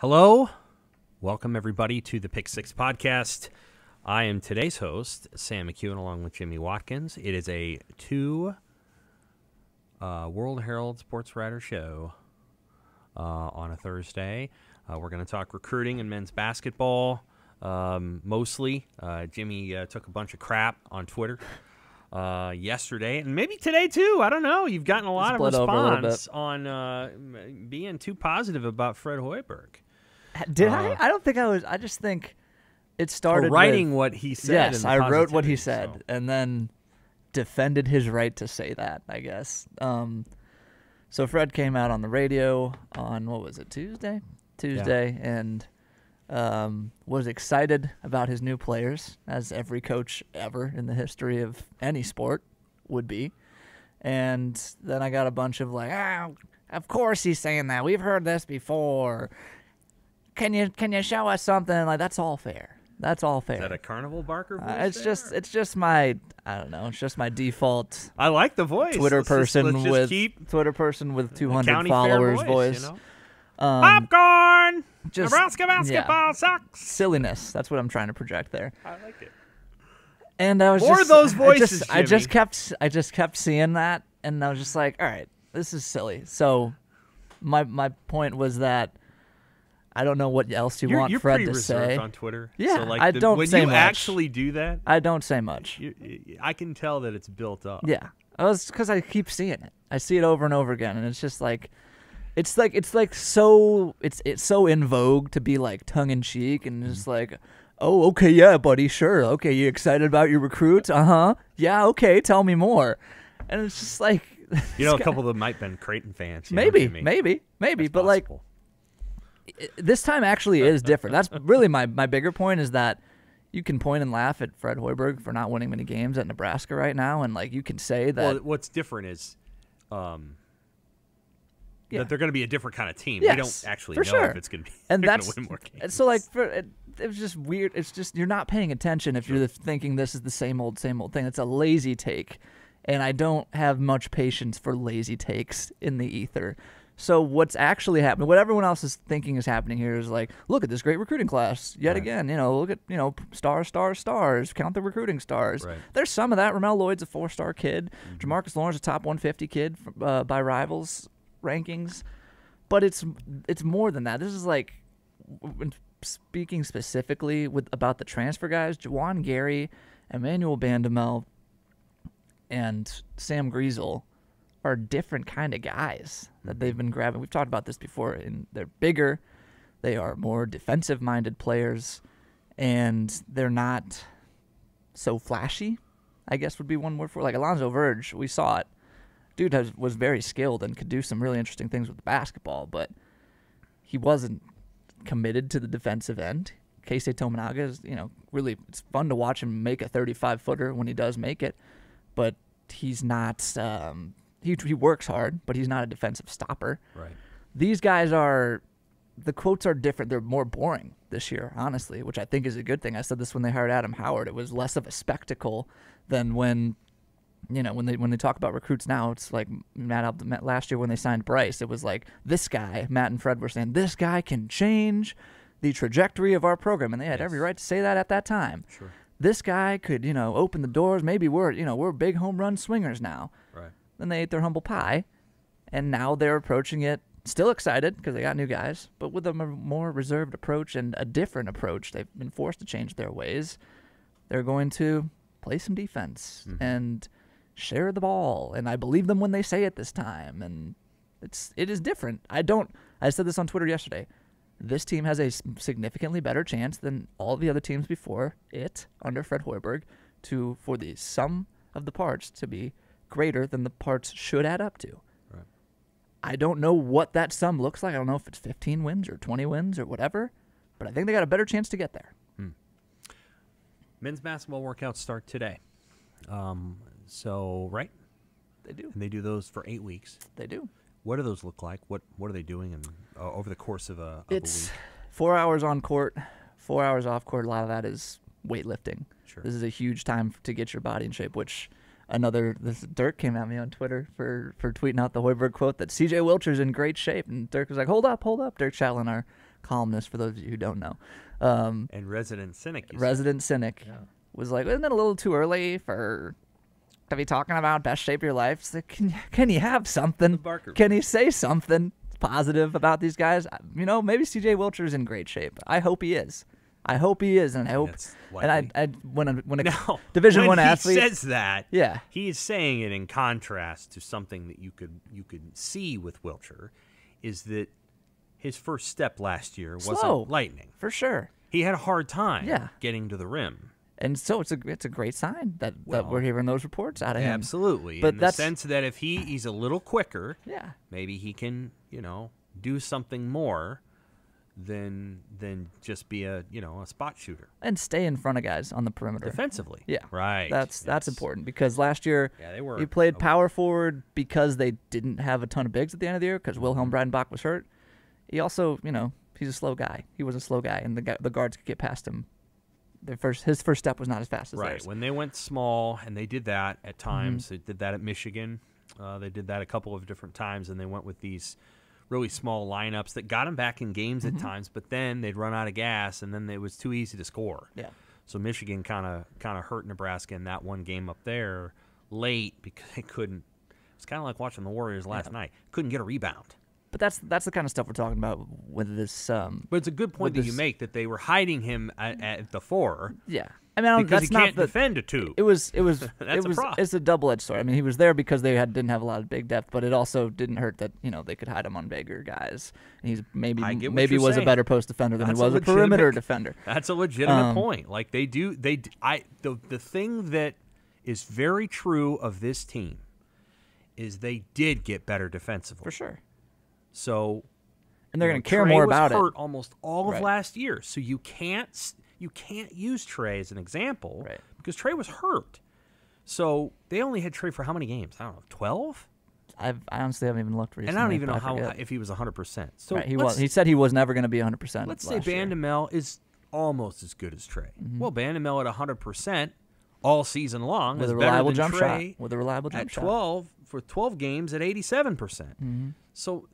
Hello. Welcome, everybody, to the Pick Six podcast. I am today's host, Sam McKewon, along with Jimmy Watkins. It is a two World-Herald sports writer show on a Thursday. We're going to talk recruiting and men's basketball mostly. Jimmy took a bunch of crap on Twitter yesterday, and maybe today too. I don't know. You've gotten a lot of response on being too positive about Fred Hoiberg. Did I? I don't think I was. I just think it started writing with, what he said. Yes, I wrote what he said, and then defended his right to say that, I guess. So Fred came out on the radio on, what was it, Tuesday, and was excited about his new players, as every coach ever in the history of any sport would be. And then I got a bunch of like, of course he's saying that. We've heard this before. Can you show us something? Like, that's all fair. That's all fair. Is that a carnival barker voice? It's just my, I don't know. It's just my default. I like the voice. Twitter person with 200 followers voice. You know? Popcorn. Nebraska basketball sucks. Silliness. That's what I'm trying to project there. I like it. And I was more just, those voices. I just kept seeing that, and I was just like, all right, this is silly. So my point was that I don't know what else you want Fred to say. You're pretty reserved on Twitter. Yeah, so like I don't when say you much. actually do that, I don't say much. I can tell that it's built up. Yeah, because I keep seeing it. I see it over and over again, and it's just like, it's so in vogue to be like tongue in cheek and just like, oh, okay, yeah, buddy, sure, okay, you excited about your recruits? Yeah, okay, tell me more. And it's just like, you know, a couple of them might have been Creighton fans. Maybe, That's but like. possible. This time actually is different. That's really my bigger point, is that you can point and laugh at Fred Hoiberg for not winning many games at Nebraska right now, and like you can say that. Well, what's different is that they're going to be a different kind of team. Yes, we don't actually know sure. if it's going to be and going to win more games. So like it was just weird. It's just you're not paying attention if you're thinking this is the same old thing. It's a lazy take, and I don't have much patience for lazy takes in the ether. So what's actually happening, what everyone else is thinking is happening here is like, look at this great recruiting class yet again. You know, look at, stars, count the recruiting stars. Right. There's some of that. Ramel Lloyd's a 4-star kid. Jamarcus Lawrence a top 150 kid by Rivals rankings. But it's more than that. This is like, when speaking specifically about the transfer guys, Juwan Gary, Emmanuel Bandamel, and Sam Griesel are different kind of guys that they've been grabbing. We've talked about this before, and they're bigger. They are more defensive-minded players, and they're not so flashy, I guess would be one word for it. Like Alonzo Verge, we saw it. Dude was very skilled and could do some really interesting things with the basketball, but he wasn't committed to the defensive end. Keisei Tominaga is, really, it's fun to watch him make a 35-footer when he does make it, but he's not he works hard, but he's not a defensive stopper. Right. These guys the quotes are different. They're more boring this year, honestly, which I think is a good thing. I said this when they hired Adam Howard. It was less of a spectacle than when they talk about recruits now. It's like Matt last year when they signed Bryce. It was like, this guy, Matt and Fred were saying, this guy can change the trajectory of our program, and they had every right to say that at that time. Sure. This guy could, open the doors. Maybe we're big home run swingers now. Right. Then they ate their humble pie, and now they're approaching it still excited because they got new guys, but with a more reserved approach and a different approach. They've been forced to change their ways. They're going to play some defense and share the ball, and I believe them when they say it this time, and it is different. I said this on Twitter yesterday. This team has a significantly better chance than all the other teams before it under Fred Hoiberg for the sum of the parts to be greater than the parts should add up to. Right. I don't know what that sum looks like. I don't know if it's 15 wins or 20 wins or whatever, but I think they got a better chance to get there. Men's basketball workouts start today. Right? They do. And they do those for 8 weeks. They do. What do those look like? What are they doing over the course of a week? It's 4 hours on court, 4 hours off court. A lot of that is weightlifting. Sure. This is a huge time to get your body in shape, which Dirk came at me on Twitter for tweeting out the Hoiberg quote that CJ Wilcher's in great shape, and Dirk was like, hold up. Dirk Chatelain, our columnist, for those of you who don't know. And resident cynic. Resident cynic was like, isn't it a little too early to be talking about best shape of your life? It's like, can you have something? Can you say something positive about these guys? Maybe C.J. Wilcher's in great shape. I hope he is. And I hope, when a Division I athlete says that, yeah, he is saying it in contrast to something that you could see with Wilcher, is that his first step last year wasn't lightning. For sure. He had a hard time getting to the rim. And so it's a great sign that we're hearing those reports out of him. Absolutely. But in the sense that if he's a little quicker, maybe he can, do something more than just be a spot shooter. And stay in front of guys on the perimeter. Defensively. Yeah. Right. That's important, because last year he played power forward because they didn't have a ton of bigs at the end of the year because Wilhelm Breidenbach was hurt. He also, he's a slow guy. He was a slow guy, and the guards could get past him. His first step was not as fast as theirs. Right. When they went small, and they did that at times. They did that at Michigan. They did that a couple of different times, and they went with these really small lineups that got them back in games at times, but then they'd run out of gas, and then it was too easy to score. Yeah. So Michigan kind of hurt Nebraska in that one game up there late because they couldn't. It's kind of like watching the Warriors last night. Couldn't get a rebound. But that's the kind of stuff we're talking about with this. But it's a good point that you make, that they were hiding him at the 4. Yeah, I mean, because that's he can't defend a 2. It was That's a problem. It's a double-edged sword. I mean, he was there because they didn't have a lot of big depth, but it also didn't hurt that they could hide him on bigger guys. And he's maybe was a better post defender than he was a perimeter defender. That's a legitimate point. Like the thing that is very true of this team is they did get better defensively. For sure. So, and they're going to care more about it. Trey was hurt almost all of last year, so you can't use Trey as an example because Trey was hurt. So they only had Trey for how many games? I don't know, 12. I honestly haven't even looked recently. And I don't even know if he was 100%. So he said he was never going to be 100%. Let's say Bandamel is almost as good as Trey. Well, Bandamel at 100% all season long with is a reliable better than jump Trey shot. With a reliable jump shot. 12 games at 87%. So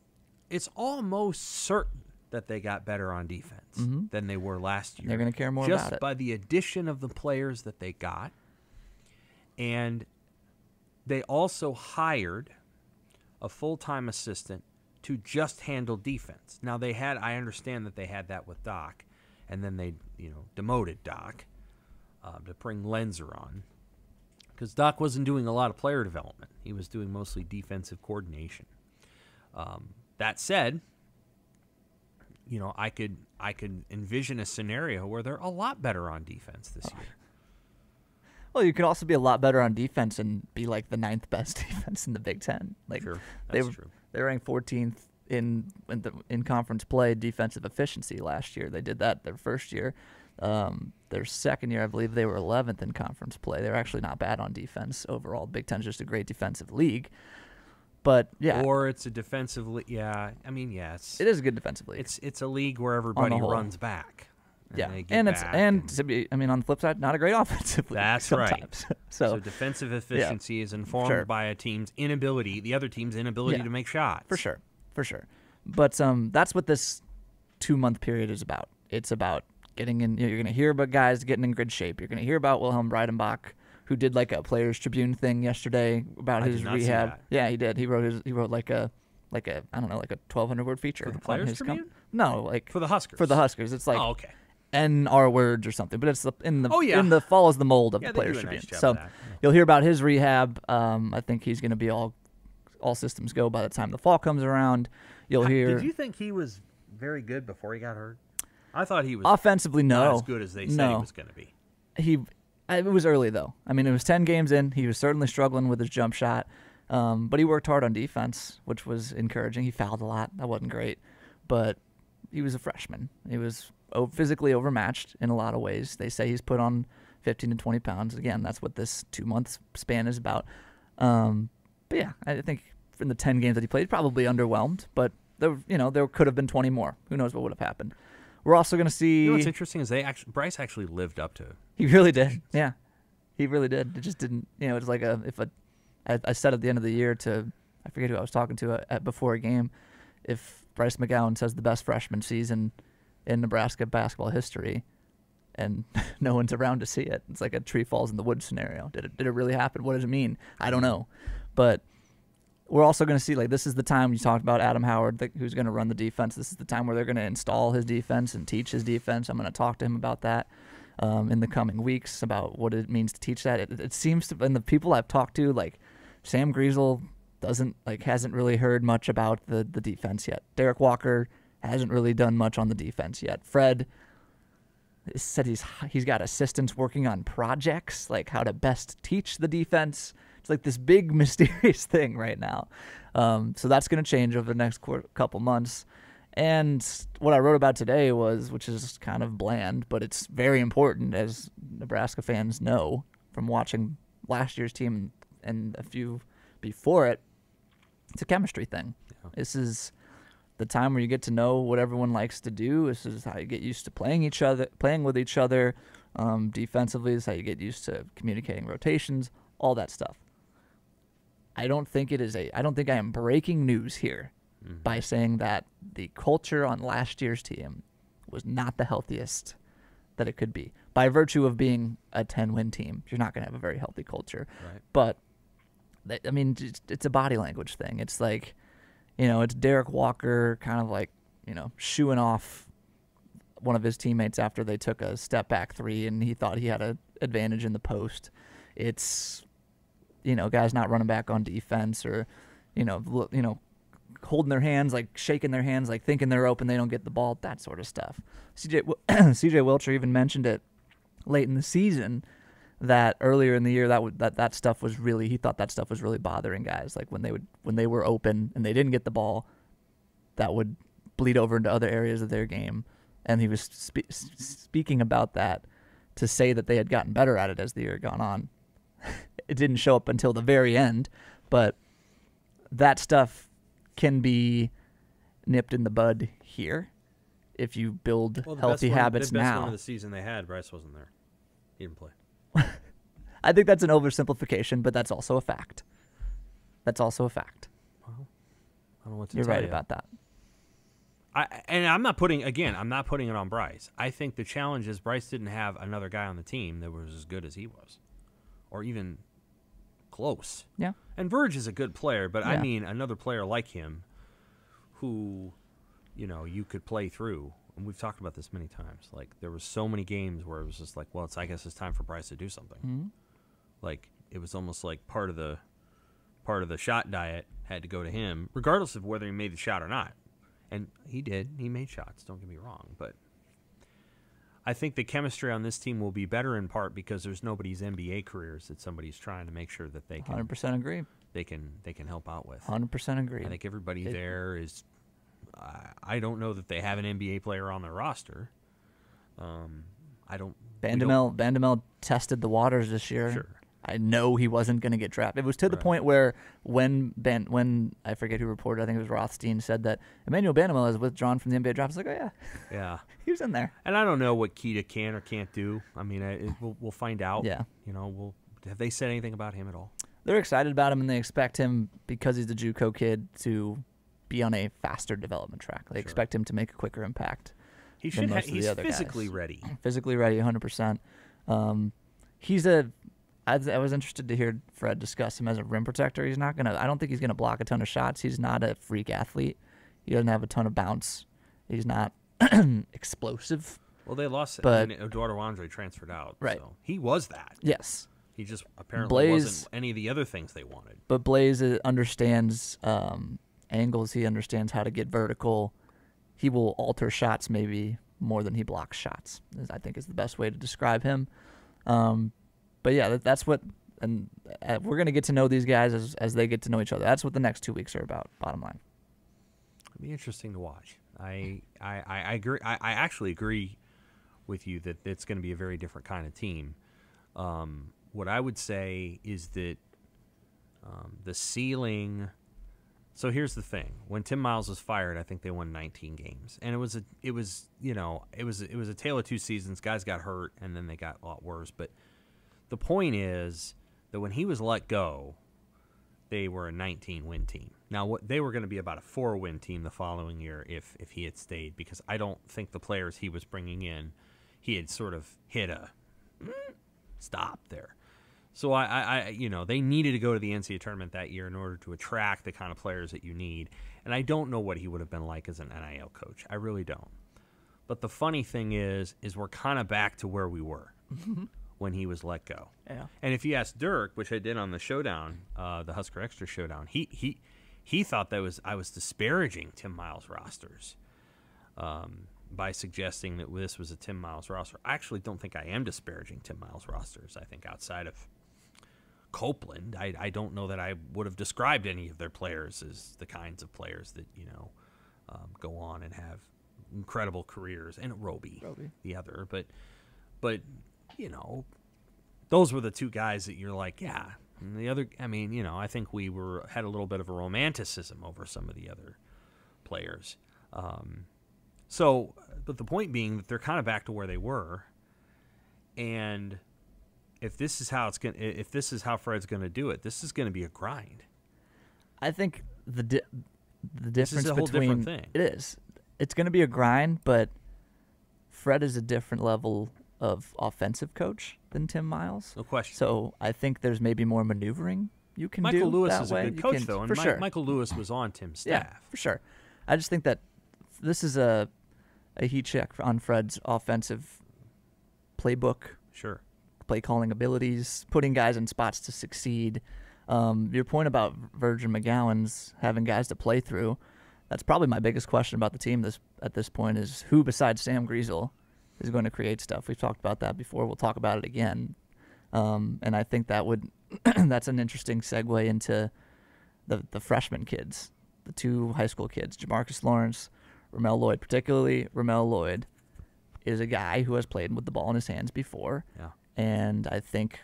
it's almost certain that they got better on defense than they were last year. They're going to care more about it. Just by the addition of the players that they got. And they also hired a full-time assistant to just handle defense. Now, I understand that they had that with Doc, and then they demoted Doc to bring Lenzer on. Because Doc wasn't doing a lot of player development. He was doing mostly defensive coordination. That said, I could envision a scenario where they're a lot better on defense this year. Well, you could also be a lot better on defense and be like the 9th best defense in the Big Ten. Like, sure, that's true. They ranked 14th in conference play defensive efficiency last year. They did that their first year. Their second year, I believe, they were 11th in conference play. They're actually not bad on defense overall. Big Ten's just a great defensive league. But yeah, or it's a defensive league. Yeah, I mean, yes, it is a good defensive league. It's a league where everybody runs back. And on the flip side, not a great offensive league. That's sometimes. Right. So defensive efficiency is informed by a team's inability, the other team's inability to make shots. For sure. But that's what this 2-month period is about. It's about getting in. You're going to hear about guys getting in good shape. You're going to hear about Wilhelm Breidenbach, who did like a Players Tribune thing yesterday about his rehab. Yeah, he did. He wrote like a I don't know, like a 1,200-word feature for the Players Tribune. No, like for the Huskers. For the Huskers, it's like okay. NR words or something, but it's in the follows the mold of the Players Tribune. So you'll hear about his rehab. I think he's going to be all systems go by the time the fall comes around. You'll hear. Did you think he was very good before he got hurt? I thought he was offensively not as good as they said he was going to be. It was early though. I mean, it was 10 games in. He was certainly struggling with his jump shot, but he worked hard on defense, which was encouraging. He fouled a lot. That wasn't great, but he was a freshman. He was physically overmatched in a lot of ways. They say he's put on 15 to 20 pounds. Again, that's what this 2-month span is about. But yeah, I think in the 10 games that he played, probably underwhelmed. But there could have been 20 more. Who knows what would have happened? We're also going to see. What's interesting is Bryce actually lived up to. He really did. Yeah, he really did. It just didn't. It's like I said at the end of the year to, I forget who I was talking to before a game, if Bryce McGowan says the best freshman season in Nebraska basketball history, and no one's around to see it. It's like a tree falls in the woods scenario. Did it really happen? What does it mean? I don't know. But we're also going to see, like, this is the time you talked about Adam Howard, who's going to run the defense. This is the time where they're going to install his defense and teach his defense. I'm going to talk to him about that in the coming weeks, about what it means to teach that. It seems to, and the people I've talked to, like Sam Griesel hasn't really heard much about the defense yet. Derek Walker hasn't really done much on the defense yet. Fred said he's got assistants working on projects, like how to best teach the defense. It's like this big mysterious thing right now. So that's going to change over the next couple months. And what I wrote about today which is kind of bland, but it's very important, as Nebraska fans know from watching last year's team and a few before it. It's a chemistry thing. Yeah. This is the time where you get to know what everyone likes to do. This is how you get used to playing with each other. Defensively, this is how you get used to communicating rotations, all that stuff. I don't think I am breaking news here by saying that the culture on last year's team was not the healthiest that it could be. By virtue of being a 10-win team, you're not going to have a very healthy culture. Right. But, I mean, it's a body language thing. It's like, it's Derek Walker kind of like, shooing off one of his teammates after they took a step-back three and he thought he had an advantage in the post. It's, guys not running back on defense or, holding their hands, like shaking their hands, like thinking they're open, they don't get the ball, that sort of stuff. CJ Wilcher even mentioned it late in the season that earlier in the year that stuff was really, he thought that stuff was really bothering guys. Like when they were open and they didn't get the ball, that would bleed over into other areas of their game. And he was speaking about that to say that they had gotten better at it as the year had gone on. It didn't show up until the very end, but that stuff can be nipped in the bud here if you build healthy habits now. The best one of the season they had, Bryce wasn't there. He didn't play. I think that's an oversimplification, but that's also a fact. Well, I don't know what to tell you. You're right about that. I'm not putting it on Bryce. I think the challenge is Bryce didn't have another guy on the team that was as good as he was, or even close. Yeah. And Verge is a good player, but yeah. I mean another player like him who, you could play through. And we've talked about this many times. Like, there were so many games where it was just like, well, I guess it's time for Bryce to do something. Mm-hmm. Like, it was almost like part of the shot diet had to go to him, regardless of whether he made the shot or not. And he did. He made shots, don't get me wrong. But I think the chemistry on this team will be better in part because there's nobody's NBA careers that somebody's trying to make sure that they can 100% agree. They can help out with. 100% agree. I think everybody there is. I don't know that they have an NBA player on their roster. I don't. Bandamel tested the waters this year. Sure. I know he wasn't going to get drafted. It was to the point where when I forget who reported, I think it was Rothstein, said that Emmanuel Bandamel is withdrawn from the NBA draft. I was like, oh yeah, he was in there. And I don't know what Keita can or can't do. I mean, we'll find out. Yeah, have they said anything about him at all? They're excited about him, and they expect him, because he's a JUCO kid, to be on a faster development track. They expect him to make a quicker impact. He should. He's physically ready. Physically ready, 100%. I was interested to hear Fred discuss him as a rim protector. I don't think he's gonna block a ton of shots. He's not a freak athlete. He doesn't have a ton of bounce. He's not explosive. Well, they lost, but Eduardo Andre transferred out. Right. So he was that. Yes. He just apparently wasn't any of the other things they wanted. But Blaze understands angles. He understands how to get vertical. He will alter shots maybe more than he blocks shots, I think is the best way to describe him. But yeah, that's what, and we're going to get to know these guys as they get to know each other. That's what the next 2 weeks are about, bottom line. It'll be interesting to watch. I agree. I actually agree with you that it's going to be a very different kind of team. What I would say is that the ceiling. So here's the thing: when Tim Miles was fired, I think they won 19 games, and it was a tale of two seasons. Guys got hurt, and then they got a lot worse. But the point is that when he was let go, they were a 19-win team. Now, they were going to be about a 4-win team the following year if he had stayed, because I don't think the players he was bringing in, he had sort of hit a stop there. So they needed to go to the NCAA tournament that year in order to attract the kind of players that you need. And I don't know what he would have been like as an NIL coach. I really don't. But the funny thing is we're kind of back to where we were when he was let go. Yeah. And if you ask Dirk, which I did on the Showdown, the Husker Extra Showdown, he thought that I was disparaging Tim Miles' rosters by suggesting that this was a Tim Miles roster. I actually don't think I am disparaging Tim Miles' rosters. I think outside of Copeland, I don't know that I would have described any of their players as the kinds of players that go on and have incredible careers. And Roby. The other, but those were the two guys that you're like, yeah. And the other, I think we had a little bit of a romanticism over some of the other players. But the point being that they're kind of back to where they were, and if this is how Fred's going to do it, this is going to be a grind. I think the difference this is a whole between different thing. It is. It's going to be a grind, but Fred is a different level of offensive coach than Tim Miles. No question. So I think there's maybe more maneuvering you can do. Michael Lewis that is way. a good coach, though, and sure. Michael Lewis was on Tim's staff. Yeah, for sure. I just think that this is a heat check on Fred's offensive playbook. Sure. Play calling abilities, putting guys in spots to succeed. Your point about Virgin McGowan's having guys to play through, that's probably my biggest question about the team at this point is who besides Sam Griesel is going to create stuff. We've talked about that before. We'll talk about it again. And I think that's an interesting segue into the freshman kids, the two high school kids, Jamarcus Lawrence, Ramel Lloyd. Particularly Ramel Lloyd is a guy who has played with the ball in his hands before. Yeah. And I think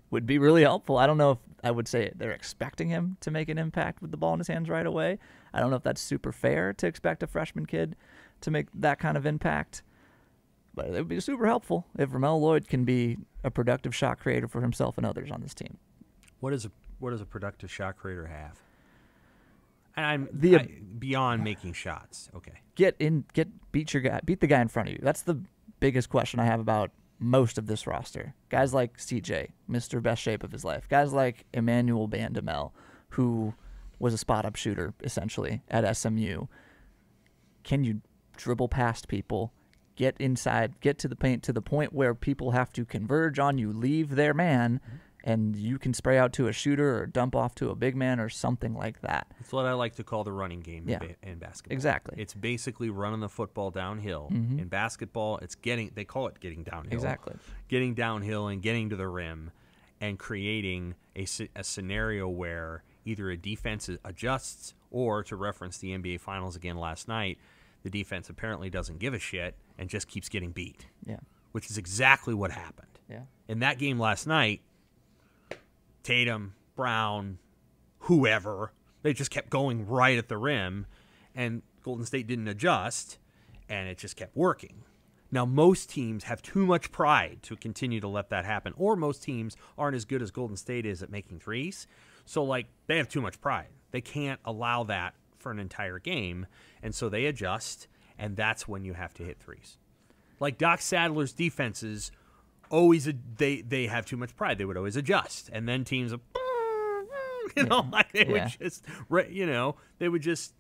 would be really helpful. I don't know if I would say they're expecting him to make an impact with the ball in his hands right away. I don't know if that's super fair to expect a freshman kid to make that kind of impact. But it would be super helpful if Ramel Lloyd can be a productive shot creator for himself and others on this team. What does a productive shot creator have? And beyond making shots. Okay. Beat the guy in front of you. That's the biggest question I have about most of this roster. Guys like CJ, Mr. Best Shape of his life. Guys like Emmanuel Bandamel, who was a spot-up shooter, essentially, at SMU. Can you dribble past people, get inside, get to the paint to the point where people have to converge on you, leave their man, and you can spray out to a shooter or dump off to a big man or something like that. That's what I like to call the running game in basketball. Exactly. It's basically running the football downhill. In basketball, they call it getting downhill. Exactly. Getting downhill and getting to the rim and creating a scenario where either a defense adjusts or, to reference the NBA Finals again last night, the defense apparently doesn't give a shit and just keeps getting beat. Yeah. Which is exactly what happened. Yeah. In that game last night, Tatum, Brown, whoever, they just kept going right at the rim, and Golden State didn't adjust, and it just kept working. Now, most teams have too much pride to continue to let that happen, or most teams aren't as good as Golden State is at making threes, so, they have too much pride. They can't allow that for an entire game, and so they adjust, and that's when you have to hit threes. Like Doc Sadler's defenses always they have too much pride. They would always adjust, and then teams, they would just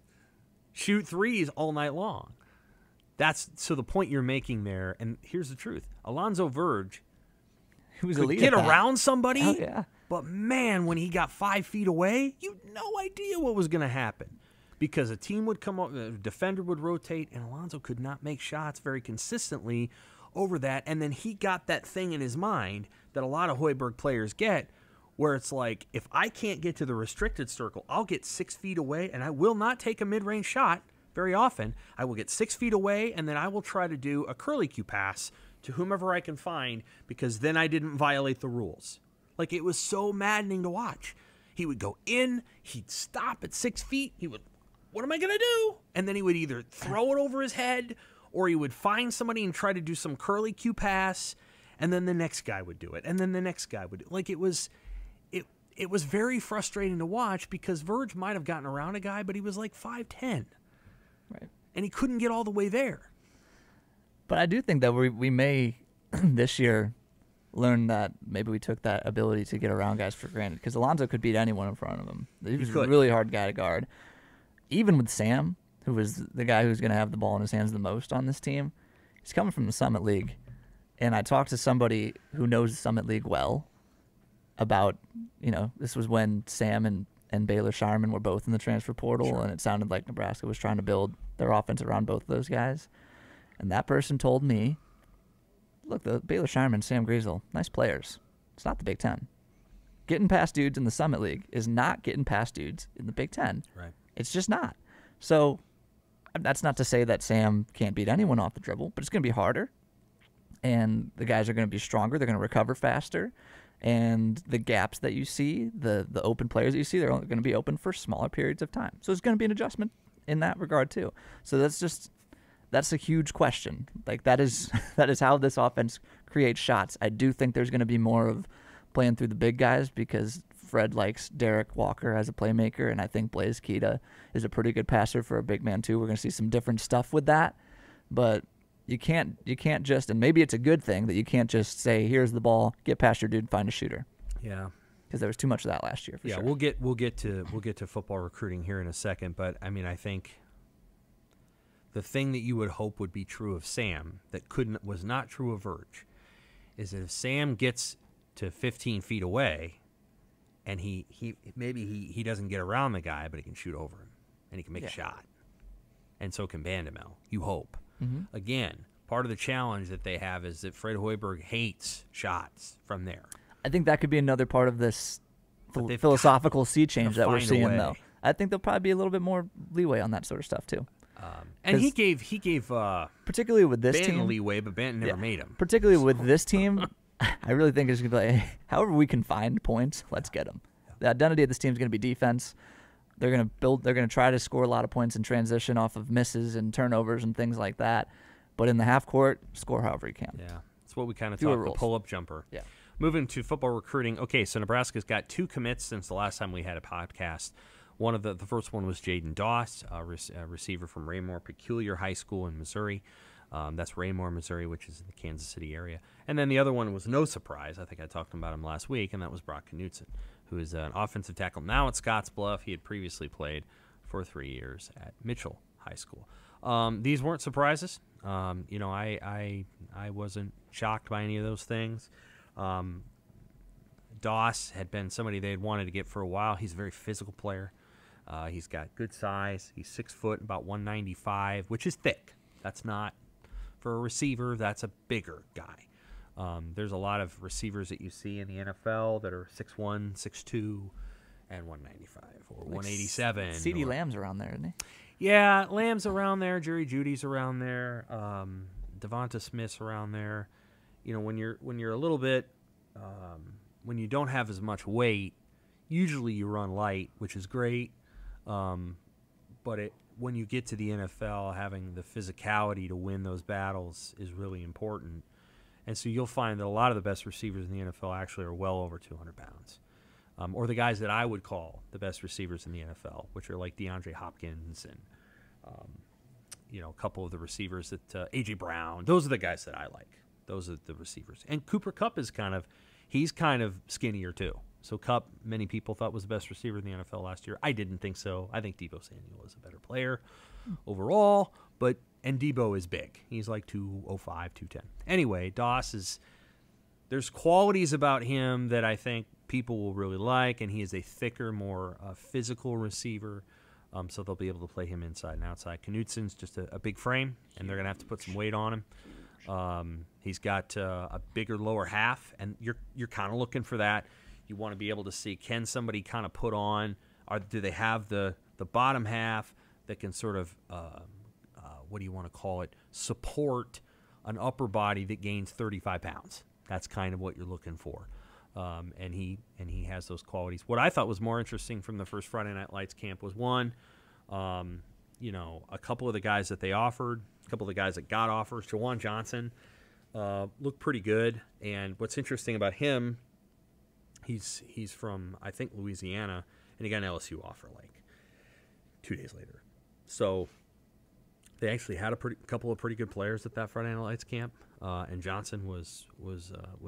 shoot threes all night long. So the point you're making there, and here's the truth: Alonzo Verge, could get around somebody, oh, yeah. But man, when he got 5 feet away, you had no idea what was going to happen. Because a team would come up, a defender would rotate, and Alonzo could not make shots very consistently over that. And then he got that thing in his mind that a lot of Hoiberg players get, where it's like, if I can't get to the restricted circle, I'll get 6 feet away, and I will not take a mid-range shot very often. I will get 6 feet away, and then I will try to do a curlicue pass to whomever I can find, because then I didn't violate the rules. It was so maddening to watch. He would go in, he'd stop at 6 feet, he would, what am I going to do? And then he would either throw it over his head, or he would find somebody and try to do some curlicue pass, and then the next guy would do it, and then the next guy would do it. it was very frustrating to watch because Verge might have gotten around a guy, but he was like 5'10". Right. And he couldn't get all the way there. But I do think that we may this year learn that maybe we took that ability to get around guys for granted, because Alonzo could beat anyone in front of him. He was a really hard guy to guard. Even with Sam, who was the guy who's going to have the ball in his hands the most on this team, he's coming from the Summit League. And I talked to somebody who knows the Summit League well about, this was when Sam and Baylor Shireman were both in the transfer portal, and it sounded like Nebraska was trying to build their offense around both of those guys. And that person told me, look, the Baylor Shireman, Sam Griesel, nice players. It's not the Big Ten. Getting past dudes in the Summit League is not getting past dudes in the Big Ten. Right. It's just not. So that's not to say that Sam can't beat anyone off the dribble, but it's going to be harder. And the guys are going to be stronger. They're going to recover faster. And the gaps that you see, the open players that you see, they're only going to be open for smaller periods of time. So it's going to be an adjustment in that regard too. So that's a huge question. Like that is how this offense creates shots. I do think there's going to be more of playing through the big guys because Fred likes Derek Walker as a playmaker, and I think Blaze Keita is a pretty good passer for a big man too. We're going to see some different stuff with that, but you can't just, and maybe it's a good thing that you can't just say, here's the ball, get past your dude, find a shooter. Yeah. Because there was too much of that last year. For sure. We'll get to football recruiting here in a second, but I mean, I think the thing that you would hope would be true of Sam that was not true of Verge is that if Sam gets to 15 feet away and he doesn't get around the guy, but he can shoot over him and he can make a shot, and so can Bandamel. You hope. Mm-hmm. Again, part of the challenge that they have is that Fred Hoiberg hates shots from there. I think that could be another part of this philosophical sea change that we're seeing, though. I think there'll probably be a little bit more leeway on that sort of stuff too. And he gave particularly with this Banton team leeway, but Banton never made him. Particularly with this team, I really think it's going to be like, however we can find points, let's get them. The identity of this team is going to be defense. They're going to try to score a lot of points in transition off of misses and turnovers and things like that. But in the half court, score however you can. Yeah, it's what we kind of talked, the pull-up jumper. Yeah. Moving to football recruiting. Okay, so Nebraska's got 2 commits since the last time we had a podcast. One of the first one was Jaden Doss, a receiver from Raymore Peculiar High School in Missouri. That's Raymore, Missouri, which is in the Kansas City area. And then the other one was no surprise. I think I talked about him last week, and that was Brock Knutson, who is an offensive tackle now at Scottsbluff. He had previously played for 3 years at Mitchell High School. These weren't surprises. I wasn't shocked by any of those things. Doss had been somebody they had wanted to get for a while. He's a very physical player. He's got good size. He's 6 foot, about 195, which is thick. That's not, for a receiver, that's a bigger guy. There's a lot of receivers that you see in the NFL that are 6'1", 6'2", and 195 or 187. CeeDee Lamb's around there, isn't he? Yeah, Lamb's around there. Jerry Judy's around there. Devonta Smith's around there. When you're a little bit, when you don't have as much weight, usually you run light, which is great. But when you get to the NFL, having the physicality to win those battles is really important. And so you'll find that a lot of the best receivers in the NFL actually are well over 200 pounds. Or the guys that I would call the best receivers in the NFL, which are like DeAndre Hopkins and, a couple of the receivers that A.J. Brown. Those are the guys that I like. Those are the receivers. And Cooper Kupp is he's kind of skinnier too. So Kupp, many people thought was the best receiver in the NFL last year. I didn't think so. I think Deebo Samuel is a better player overall, and Deebo is big. He's like 205, 210. Anyway, there's qualities about him that I think people will really like, and he is a thicker, more physical receiver, so they'll be able to play him inside and outside. Knutson's just a big frame, and they're going to have to put some weight on him. He's got a bigger lower half, and you're kind of looking for that. You want to be able to see, can somebody kind of put on, do they have the bottom half that can sort of, what do you want to call it, support an upper body that gains 35 pounds. That's kind of what you're looking for. And he has those qualities. What I thought was more interesting from the first Friday Night Lights camp was one, a couple of the guys that they offered, a couple of the guys that got offers. Jawan Johnson looked pretty good. And what's interesting about him He's from, I think, Louisiana, and he got an LSU offer like 2 days later. So they actually had a couple of pretty good players at that Friday Night Lights camp, and Johnson was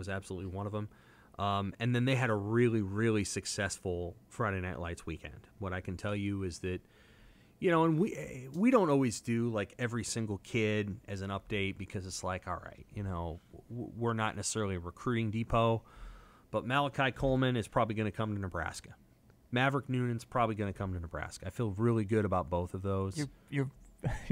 absolutely one of them. And then they had a really, really successful Friday Night Lights weekend. What I can tell you is that, and we don't always do like every single kid as an update because it's like, all right, we're not necessarily a recruiting depot, but Malachi Coleman is probably going to come to Nebraska. Maverick Noonan's probably going to come to Nebraska. I feel really good about both of those. You're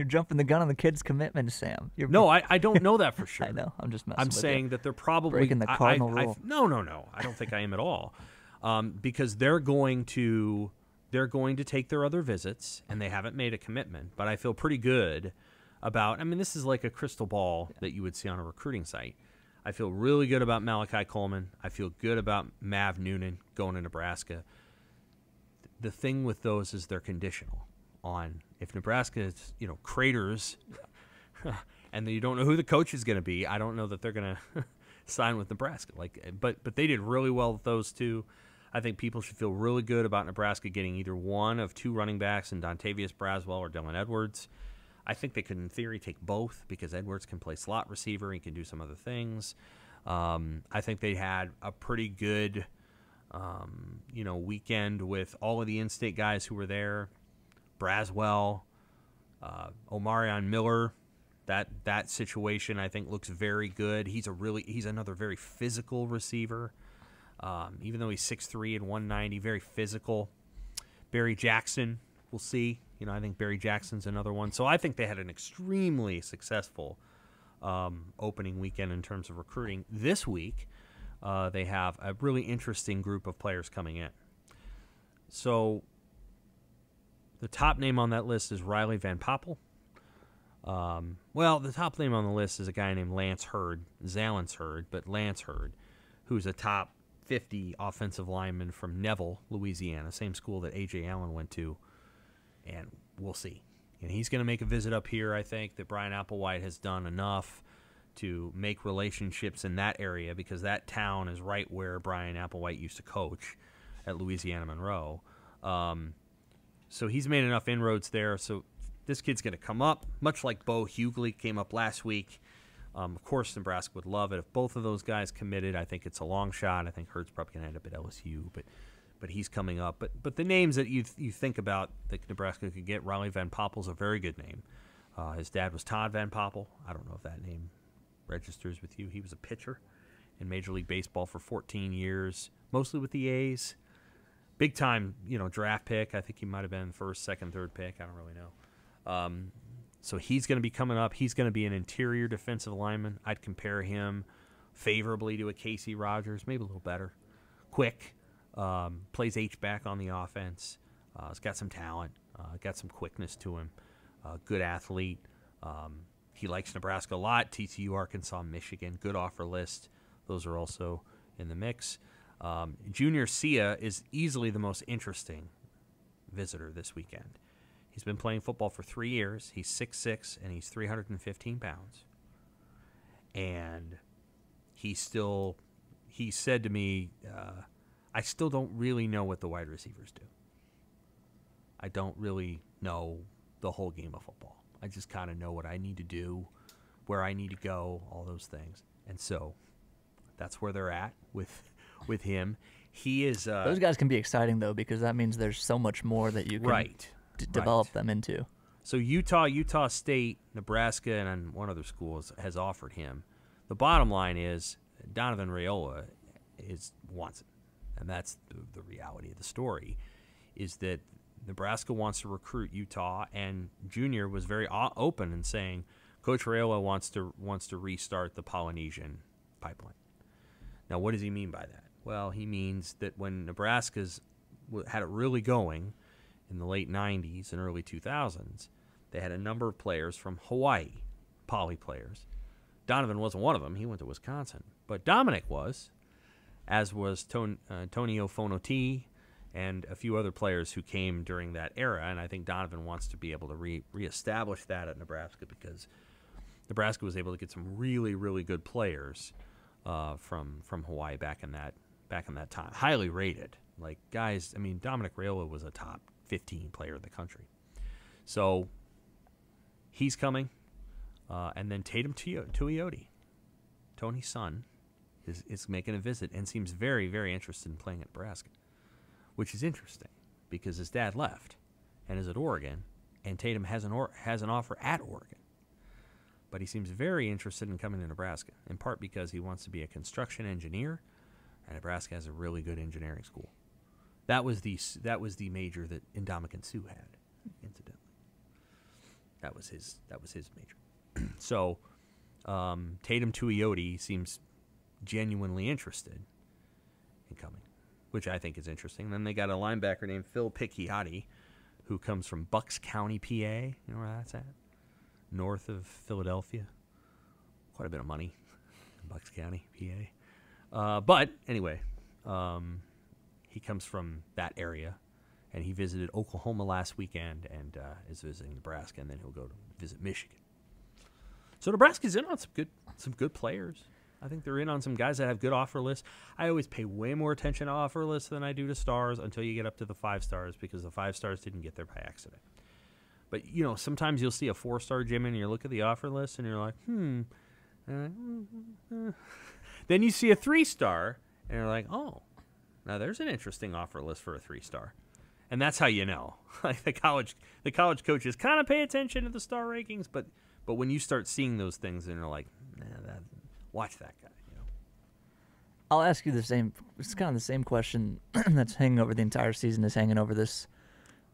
jumping the gun on the kid's commitment, Sam. No, I don't know that for sure. I know. I'm just messing I'm with saying you. that they're probably breaking the cardinal rule. No. I don't think I am at all, because they're going to take their other visits, and they haven't made a commitment. But I feel pretty good about. I mean, this is like a crystal ball that you would see on a recruiting site. I feel really good about Malachi Coleman. I feel good about Mav Noonan going to Nebraska. The thing with those is they're conditional on if Nebraska is, craters and you don't know who the coach is going to be. I don't know that they're going to sign with Nebraska. But they did really well with those two. I think people should feel really good about Nebraska getting either one of two running backs in Dontavius Braswell or Dylan Edwards. I think they could, in theory, take both because Edwards can play slot receiver. He can do some other things. I think they had a pretty good, weekend with all of the in-state guys who were there. Braswell, Omarion Miller. That situation, I think, looks very good. He's another very physical receiver. Even though he's 6'3" and 190, very physical. Barry Jackson, we'll see. I think Barry Jackson's another one. So I think they had an extremely successful opening weekend in terms of recruiting. This week, they have a really interesting group of players coming in. So the top name on that list is Riley Van Poppel. The top name on the list is a guy named Lance Hurd, Zalance Hurd, but Lance Hurd, who's a top 50 offensive lineman from Neville, Louisiana, same school that A.J. Allen went to. And we'll see. And he's going to make a visit up here. I think that Brian Applewhite has done enough to make relationships in that area because that town is right where Brian Applewhite used to coach at Louisiana Monroe. So he's made enough inroads there. So this kid's going to come up, much like Bo Hughley came up last week. Of course, Nebraska would love it if both of those guys committed. I think it's a long shot. I think Hurd's probably going to end up at LSU, but he's coming up. But the names that you think about that Nebraska could get, Riley Van Poppel's a very good name. His dad was Todd Van Poppel. I don't know if that name registers with you. He was a pitcher in Major League Baseball for 14 years, mostly with the A's. Big time, draft pick. I think he might have been first, second, third pick. I don't really know. So he's going to be coming up. He's going to be an interior defensive lineman. I'd compare him favorably to a Casey Rogers, maybe a little better. Quick. Plays H-back on the offense. He's got some talent. Got some quickness to him. Good athlete. He likes Nebraska a lot. TCU, Arkansas, Michigan. Good offer list. Those are also in the mix. Junior Sia is easily the most interesting visitor this weekend. He's been playing football for 3 years. He's 6'6", and he's 315 pounds. And he said to me, I still don't really know what the wide receivers do. I don't really know the whole game of football. I just kind of know what I need to do, where I need to go, all those things. And so that's where they're at with him. He is those guys can be exciting though because that means there's so much more that you can develop them into. So Utah State, Nebraska, and one other school has offered him. The bottom line is Donovan Raiola wants it. And that's the reality of the story, is that Nebraska wants to recruit Utah, and Junior was very open in saying Coach Raiola wants to restart the Polynesian pipeline. Now, what does he mean by that? Well, he means that when Nebraska's had it really going in the late 90s and early 2000s, they had a number of players from Hawaii, poly players. Donovan wasn't one of them. He went to Wisconsin. But Dominic was, as was Tonio Fonoti and a few other players who came during that era. And I think Donovan wants to be able to reestablish that at Nebraska because Nebraska was able to get some really, really good players from Hawaii back in back in that time. Highly rated. Like, guys, I mean, Dominic Raiola was a top 15 player in the country. So he's coming. And then Tatum Tuioti, Tony's son, is making a visit and seems very, very interested in playing at Nebraska, which is interesting because his dad left and is at Oregon, and Tatum has an offer at Oregon. But he seems very interested in coming to Nebraska, in part because he wants to be a construction engineer, and Nebraska has a really good engineering school. That was the major that Indomitian Sue had, incidentally. That was his major. So Tatum Tuioti seems genuinely interested in coming, which I think is interesting. Then they got a linebacker named Phil Picciotti, who comes from Bucks County, PA. You know where that's at? North of Philadelphia. Quite a bit of money in Bucks County, PA. But anyway, he comes from that area, and he visited Oklahoma last weekend and is visiting Nebraska, and then he'll go to visit Michigan. So Nebraska's in on some good players. I think they're in on some guys that have good offer lists. I always pay way more attention to offer lists than I do to stars until you get up to the 5 stars, because the 5 stars didn't get there by accident. But, you know, sometimes you'll see a 4-star gym and you look at the offer list and you're like, Then you see a 3-star and you're like, oh, now there's an interesting offer list for a 3-star. And that's how you know. Like the college coaches kind of pay attention to the star rankings, but when you start seeing those things and you're like, watch that guy, you know. I'll ask you the same. It's kind of the same question that's hanging over the entire season, is hanging over this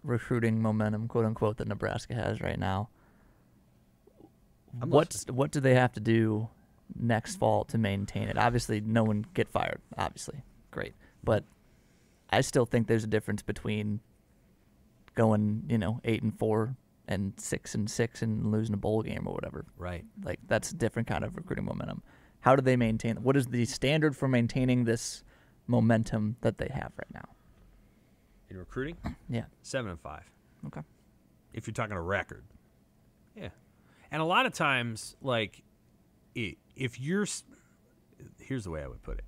recruiting momentum, quote unquote, that Nebraska has right now. What do they have to do next fall to maintain it? Obviously, no one get fired. Obviously, great, but I still think there's a difference between going, 8-4 and 6-6 and losing a bowl game or whatever. Right. Like, that's a different kind of recruiting momentum. How do they maintain? What is the standard for maintaining this momentum that they have right now? In recruiting? Yeah. 7-5. Okay. If you're talking a record. Yeah. And a lot of times, like, if you're, here's the way I would put it.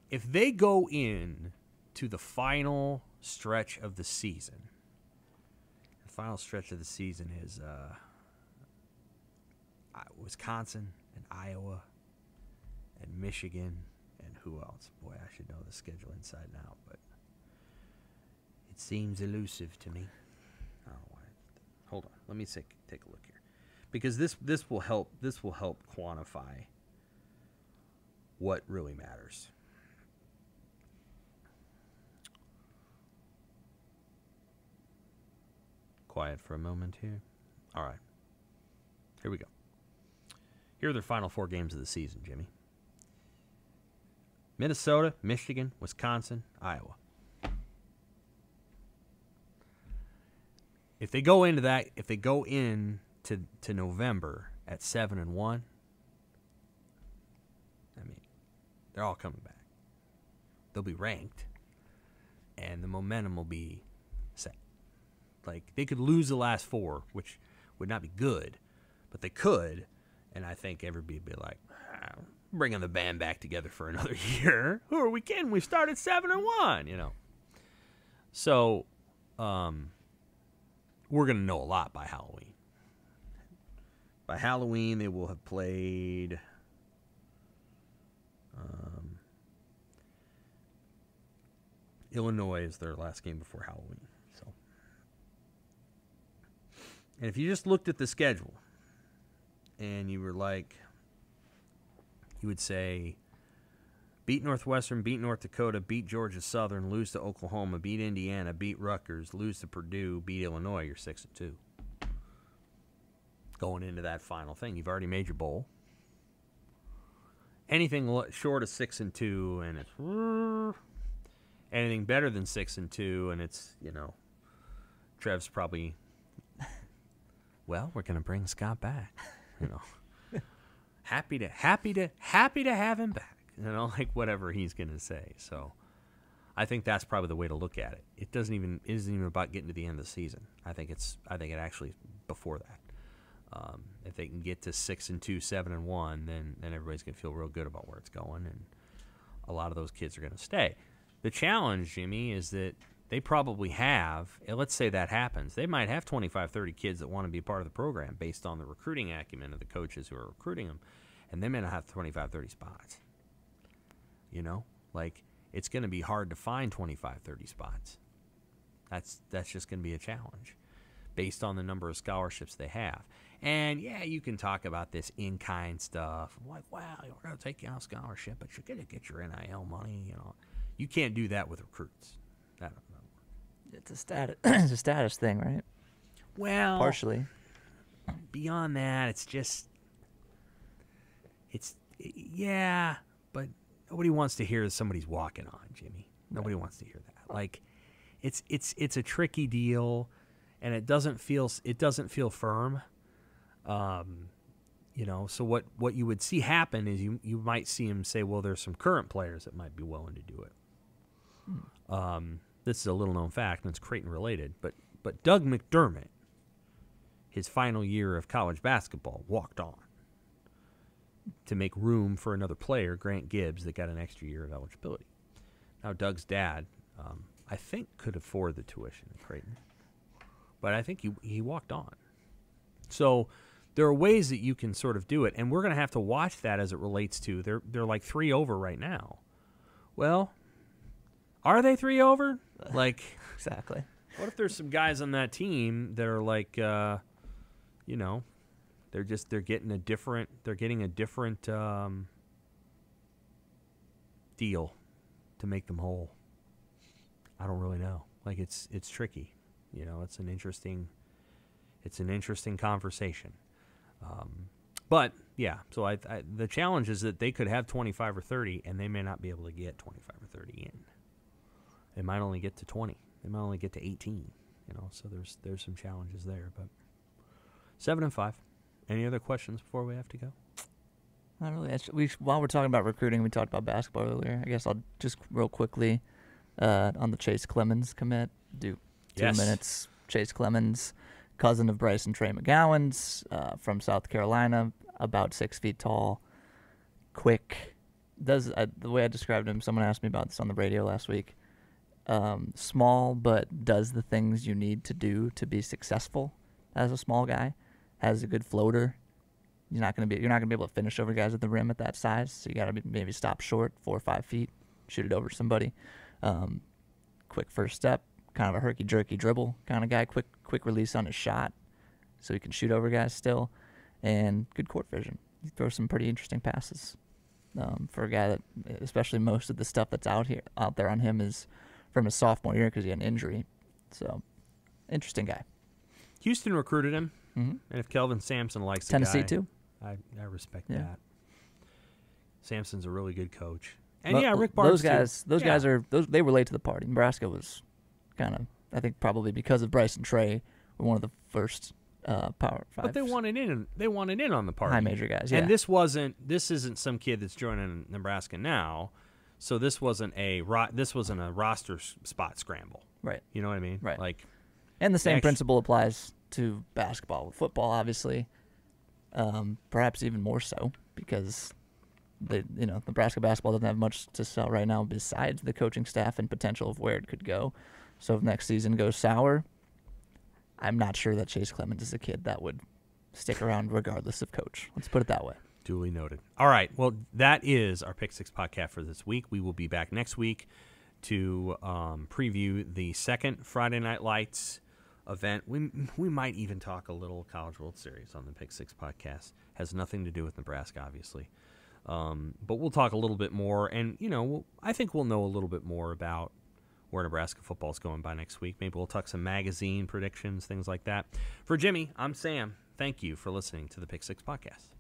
If they go in to the final stretch of the season, the final stretch of the season is Wisconsin and Iowa and Michigan and who else? Boy, I should know the schedule inside and out, but it seems elusive to me. I don't know why. Hold on, let me take a look here, because this will help quantify what really matters. Quiet for a moment here. All right. Here we go. Here are their final 4 games of the season, Jimmy. Minnesota, Michigan, Wisconsin, Iowa. If they go into to November at 7-1, I mean, they're all coming back. They'll be ranked, and the momentum will be set. Like, they could lose the last 4, which would not be good, but they could, and I think everybody would be like, bringing the band back together for another year. Who are we kidding? We started 7-1, So, we're going to know a lot by Halloween. By Halloween, they will have played Illinois is their last game before Halloween. So, and if you just looked at the schedule and you were like, you would say, beat Northwestern, beat North Dakota, beat Georgia Southern, lose to Oklahoma, beat Indiana, beat Rutgers, lose to Purdue, beat Illinois, you're 6-2. Going into that final thing, you've already made your bowl. Anything short of 6-2, and it's anything better than 6-2, and it's Trev's probably, well, we're gonna bring Scott back, happy to have him back, like whatever he's gonna say. So I think that's probably the way to look at it. It isn't even about getting to the end of the season. I think it actually before that. If they can get to 6-2, 7-1, then everybody's gonna feel real good about where it's going. a lot of those kids are going to stay. The challenge, Jimmy, is that they probably have, and let's say that happens, they might have 25, 30 kids that want to be part of the program based on the recruiting acumen of the coaches who are recruiting them, and they may not have 25, 30 spots. You know? Like, it's going to be hard to find 25, 30 spots. That's just going to be a challenge based on the number of scholarships they have. And, yeah, you can talk about this in-kind stuff. Like, wow, we're going to take you on a scholarship, but you're going to get your NIL money. You know, you can't do that with recruits. That don't work. It's a status. It's a status thing, right? Well, Partially. Beyond that, yeah, but nobody wants to hear somebody's walking on, Jimmy. Nobody wants to hear that. Like, it's a tricky deal, and it doesn't feel firm. You know, so what you would see happen is you might see him say, well, there's some current players that might be willing to do it. This is a little known fact, and it's Creighton related, but Doug McDermott, his final year of college basketball, walked on to make room for another player, Grant Gibbs, that got an extra year of eligibility. Now, Doug's dad, I think, could afford the tuition at Creighton, but I think he walked on. So there are ways that you can sort of do it, and we're going to have to watch that as it relates to they're like 3 over right now. Well, are they 3 over? Like, Exactly. what if there's some guys on that team that are like, you know, they're getting a different deal to make them whole. I don't really know. Like, it's tricky. You know, it's an interesting conversation. But yeah, so the challenge is that they could have 25 or 30, and they may not be able to get 25 or 30 in. They might only get to 20. They might only get to 18. You know, so there's some challenges there. But 7-5. Any other questions before we have to go? Not really. While we're talking about recruiting, we talked about basketball earlier. I guess I'll just real quickly on the Chase Clemens commit. Do 2 minutes. Chase Clemens, cousin of Bryce and Trey McGowan's, from South Carolina, about 6 feet tall, quick. The way I described him, someone asked me about this on the radio last week. Small, but does the things you need to do to be successful as a small guy. Has a good floater. You're not gonna be able to finish over guys at the rim at that size, so you gotta maybe stop short, 4 or 5 feet, shoot it over somebody. Quick first step, kind of a herky-jerky dribble kind of guy. Quick release on his shot, so he can shoot over guys still, and good court vision. He throws some pretty interesting passes. For a guy that, especially most of the stuff that's out there on him is from his sophomore year because he had an injury. So, interesting guy. Houston recruited him, Mm-hmm. and if Kelvin Sampson likes the Tennessee guy, too. I respect Yeah. that. Sampson's a really good coach, and Rick Barnes. Those guys they relate to the party. Nebraska was kind of, I think, probably because of Bryce and Trey, were one of the first Power 5. But they wanted in. They wanted in on the party. High major guys. Yeah. And this isn't some kid that's joining Nebraska now. So this wasn't a roster spot scramble. Right. You know what I mean? Right. Like, and the same principle applies to basketball. Football, obviously, perhaps even more so because Nebraska basketball doesn't have much to sell right now besides the coaching staff and potential of where it could go. So if next season goes sour, I'm not sure that Chase Clemens is a kid that would stick around regardless of coach. Let's put it that way. Duly noted. All right. Well, that is our Pick 6 podcast for this week. We will be back next week to preview the second Friday Night Lights event. We might even talk a little College World Series on the Pick 6 podcast. Has nothing to do with Nebraska, obviously. But we'll talk a little bit more. And, I think we'll know a little bit more about where Nebraska football is going by next week. Maybe we'll talk some magazine predictions, things like that. For Jimmy, I'm Sam. Thank you for listening to the Pick 6 podcast.